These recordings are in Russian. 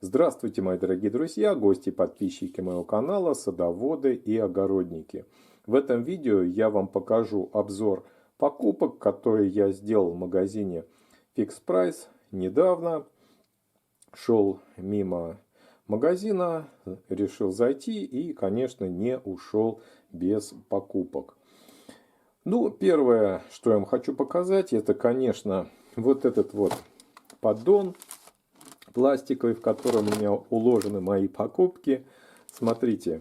Здравствуйте, мои дорогие друзья, гости и подписчики моего канала, садоводы и огородники. В этом видео я вам покажу обзор покупок, которые я сделал в магазине Fix Price недавно. Шел мимо магазина, решил зайти и, конечно, не ушел без покупок. Первое, что я вам хочу показать, это, конечно, вот этот вот поддон пластиковый, в котором у меня уложены мои покупки. Смотрите,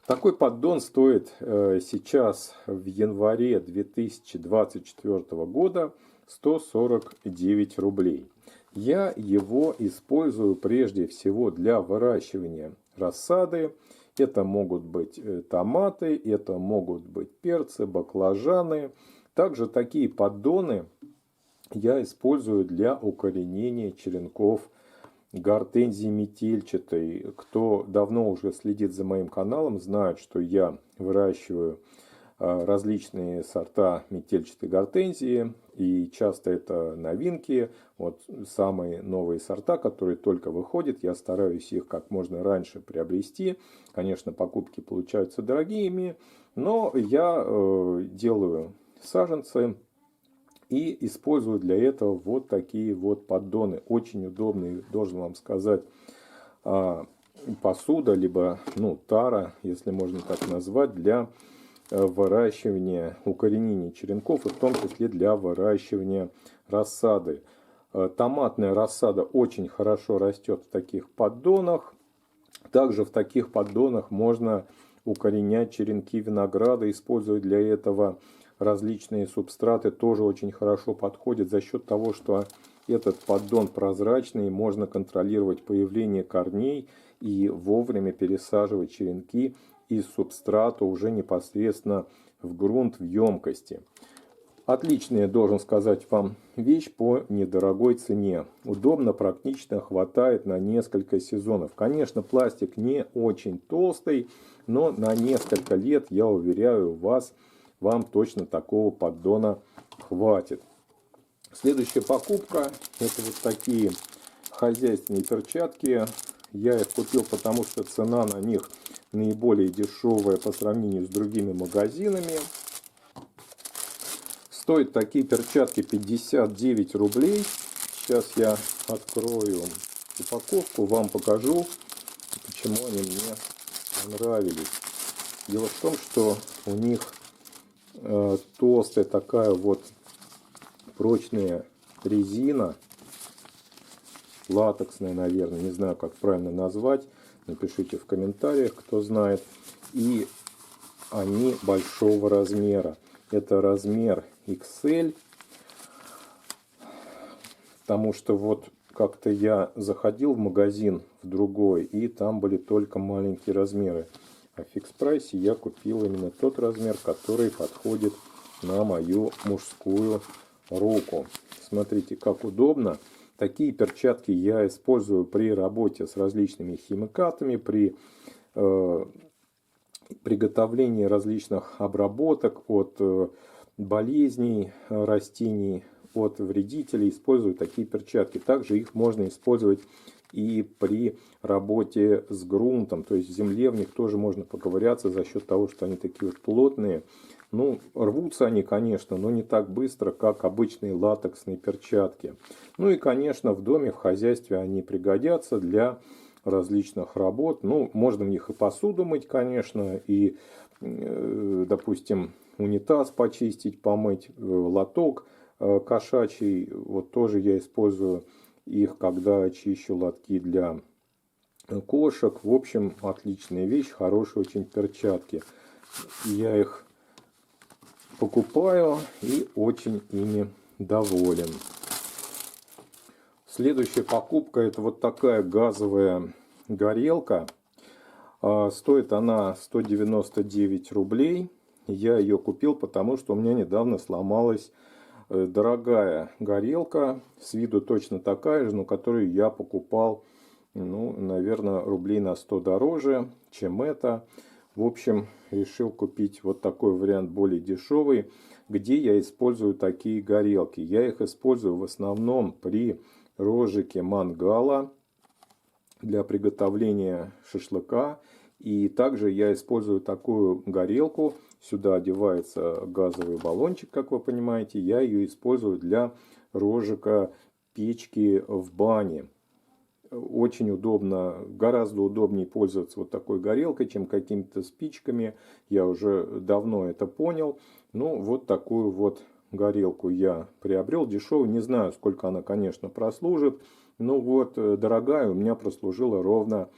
такой поддон стоит сейчас в январе 2024 года 149 рублей. Я его использую прежде всего для выращивания рассады. Это могут быть томаты, это могут быть перцы, баклажаны. Также такие поддоны я использую для укоренения черенков гортензии метельчатой. Кто давно уже следит за моим каналом, знает, что я выращиваю различные сорта метельчатой гортензии. И часто это новинки. Вот самые новые сорта, которые только выходят. Я стараюсь их как можно раньше приобрести. Конечно, покупки получаются дорогими. Но я делаю саженцы. И использую для этого вот такие вот поддоны. Очень удобные, должен вам сказать, посуда, либо тара, если можно так назвать, для выращивания, укоренения черенков, и в том числе для выращивания рассады. Томатная рассада очень хорошо растет в таких поддонах. Также в таких поддонах можно укоренять черенки винограда, используя для этого различные субстраты, тоже очень хорошо подходят за счет того, что этот поддон прозрачный, можно контролировать появление корней и вовремя пересаживать черенки из субстрата уже непосредственно в грунт, в емкости. Отличная, должен сказать вам, вещь по недорогой цене. Удобно, практично, хватает на несколько сезонов. Конечно, пластик не очень толстый, но на несколько лет, я уверяю вас, вам точно такого поддона хватит. Следующая покупка — это вот такие хозяйственные перчатки. Я их купил, потому что цена на них наиболее дешевая по сравнению с другими магазинами. Стоят такие перчатки 59 рублей. Сейчас я открою упаковку, вам покажу, почему они мне понравились. Дело в том, что у них толстая такая вот прочная резина, латексная, наверное, не знаю, как правильно назвать, напишите в комментариях, кто знает. И они большого размера, это размер XL, потому что вот как-то я заходил в магазин в другой, и там были только маленькие размеры. А в Fix Price я купил именно тот размер, который подходит на мою мужскую руку. Смотрите, как удобно. Такие перчатки я использую при работе с различными химикатами, при приготовлении различных обработок от болезней растений, от вредителей. Использую такие перчатки. Также их можно использовать и при работе с грунтом, то есть в земле в них тоже можно поковыряться за счет того, что они такие вот плотные. Рвутся они, конечно, но не так быстро, как обычные латексные перчатки. И, конечно, в доме, в хозяйстве они пригодятся для различных работ. Можно в них и посуду мыть, конечно, и, допустим, унитаз почистить, помыть, лоток кошачий. Вот тоже я использую их, когда чищу лотки для кошек. В общем, отличная вещь, хорошие очень перчатки. Я их покупаю и очень ими доволен. Следующая покупка — это вот такая газовая горелка. Стоит она 199 рублей. Я ее купил, потому что у меня недавно сломалась дорогая горелка, с виду точно такая же, но которую я покупал, наверное, рублей на 100 дороже, чем это. В общем, решил купить вот такой вариант более дешевый, где я использую такие горелки. Я их использую в основном при розжиге мангала. для приготовления шашлыка. И также я использую такую горелку. Сюда одевается газовый баллончик, как вы понимаете. Я ее использую для розжига печки в бане. Очень удобно, гораздо удобнее пользоваться вот такой горелкой, чем какими-то спичками. Я уже давно это понял. Ну, вот такую вот горелку я приобрел. Дешевую, не знаю, сколько она, конечно, прослужит. Но вот дорогая у меня прослужила ровно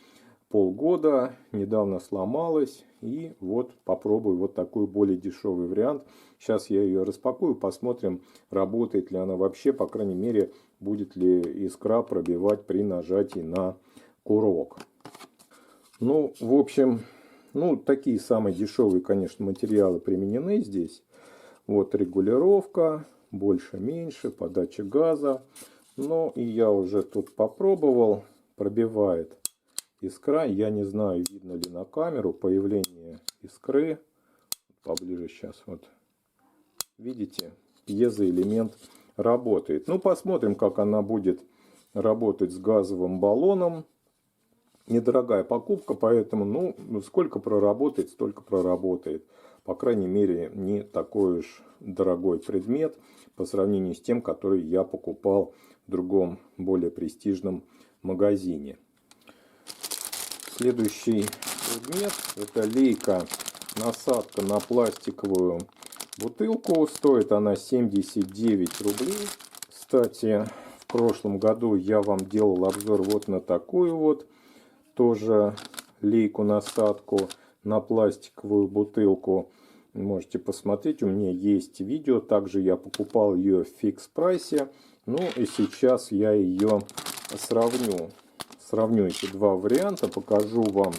полгода, недавно сломалась, и вот попробую вот такой более дешевый вариант. Сейчас я ее распакую, посмотрим, работает ли она вообще, по крайней мере, будет ли искра пробивать при нажатии на курок. Ну, в общем, ну, такие самые дешевые, конечно, материалы применены здесь. Вот регулировка, больше-меньше, подача газа. Ну, и я уже тут попробовал, пробивает искра. Я не знаю, видно ли на камеру появление искры. Поближе сейчас вот. Видите, пьезоэлемент работает. Ну, посмотрим, как она будет работать с газовым баллоном. Недорогая покупка, поэтому, ну, сколько проработает, столько проработает. По крайней мере, не такой уж дорогой предмет по сравнению с тем, который я покупал в другом, более престижном магазине. Следующий предмет – это лейка, насадка на пластиковую бутылку. Стоит она 79 рублей. Кстати, в прошлом году я вам делал обзор вот на такую вот тоже лейку-насадку на пластиковую бутылку. Можете посмотреть, у меня есть видео. Также я покупал ее в фикс-прайсе. Ну и сейчас я ее сравню. Сравню эти два варианта, покажу вам,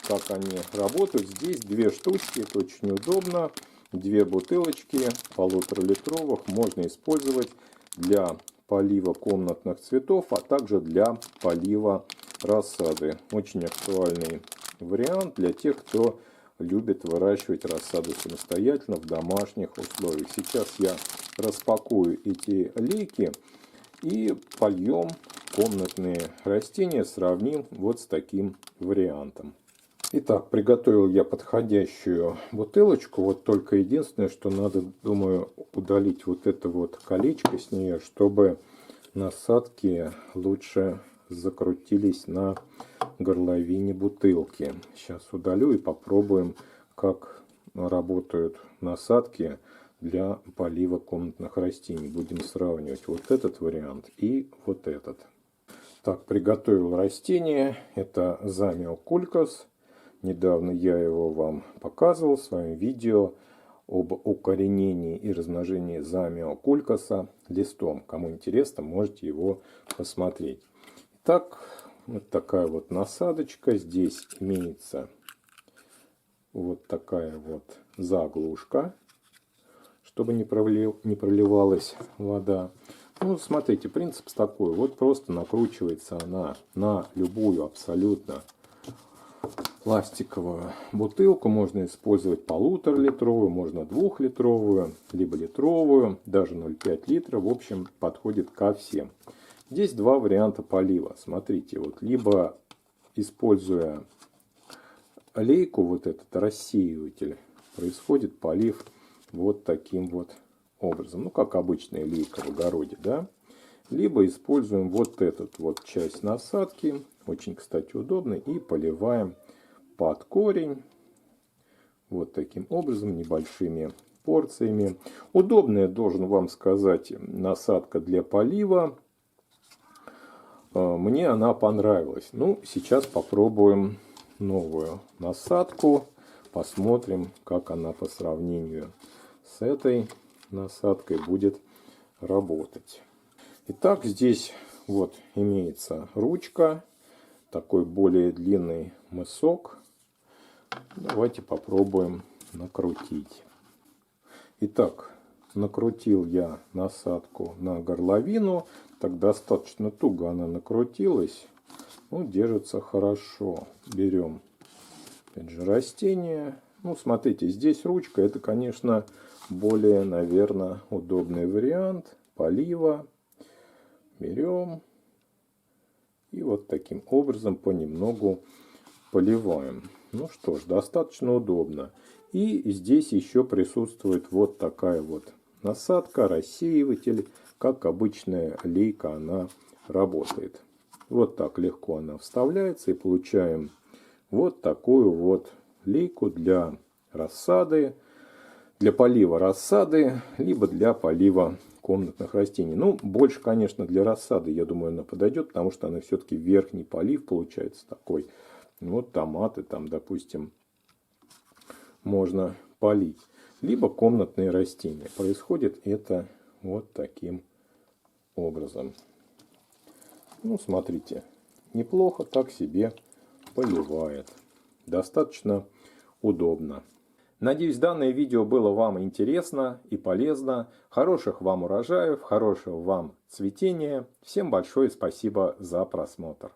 как они работают. Здесь две штучки, это очень удобно. Две бутылочки 1,5-литровых можно использовать для полива комнатных цветов, а также для полива рассады. Очень актуальный вариант для тех, кто любит выращивать рассаду самостоятельно в домашних условиях. Сейчас я распакую эти лейки и польем комнатные растения, сравним вот с таким вариантом. Итак, приготовил я подходящую бутылочку. Вот только единственное, что надо, думаю, удалить вот это вот колечко с нее, чтобы насадки лучше закрутились на горловине бутылки. Сейчас удалю и попробуем, как работают насадки для полива комнатных растений. Будем сравнивать вот этот вариант и вот этот. Так, приготовил растение. Это Замиокулькас. Недавно я его вам показывал в своем видео об укоренении и размножении Замиокулькаса листом. Кому интересно, можете его посмотреть. Итак, вот такая вот насадочка. Здесь имеется вот такая вот заглушка, чтобы не проливалась вода. Ну, смотрите, принцип такой. Вот просто накручивается она на любую абсолютно пластиковую бутылку. Можно использовать 1,5-литровую, можно 2-литровую, либо литровую, даже 0,5 литра. В общем, подходит ко всем. Здесь два варианта полива. Смотрите, вот либо используя лейку, вот этот рассеиватель, происходит полив вот таким вот образом. Ну, как обычная лейка в огороде, да. Либо используем вот эту вот часть насадки. Очень, кстати, удобно. И поливаем под корень. Вот таким образом, небольшими порциями. Удобная, должен вам сказать, насадка для полива. Мне она понравилась. Ну, сейчас попробуем новую насадку. Посмотрим, как она по сравнению с этой насадкой будет работать. Итак, здесь вот имеется ручка, такой более длинный мысок. Давайте попробуем накрутить. Итак, накрутил я насадку на горловину. Так достаточно туго она накрутилась. Ну, держится хорошо. Берем, опять же, растение. Ну, смотрите, здесь ручка. Это, конечно, более, наверное, удобный вариант полива. Берем и И вот таким образом понемногу поливаем. Ну что ж, достаточно удобно. И здесь еще присутствует вот такая вот насадка, рассеиватель. Как обычная лейка она работает. Вот так легко она вставляется, и получаем вот такую вот лейку для рассады, для полива рассады, либо для полива комнатных растений. Ну, больше, конечно, для рассады, я думаю, она подойдет, потому что она все-таки верхний полив получается такой. Вот томаты там, допустим, можно полить. Либо комнатные растения. Происходит это вот таким образом. Ну, смотрите, неплохо так себе поливает. Достаточно удобно. Надеюсь, данное видео было вам интересно и полезно. Хороших вам урожаев, хорошего вам цветения. Всем большое спасибо за просмотр.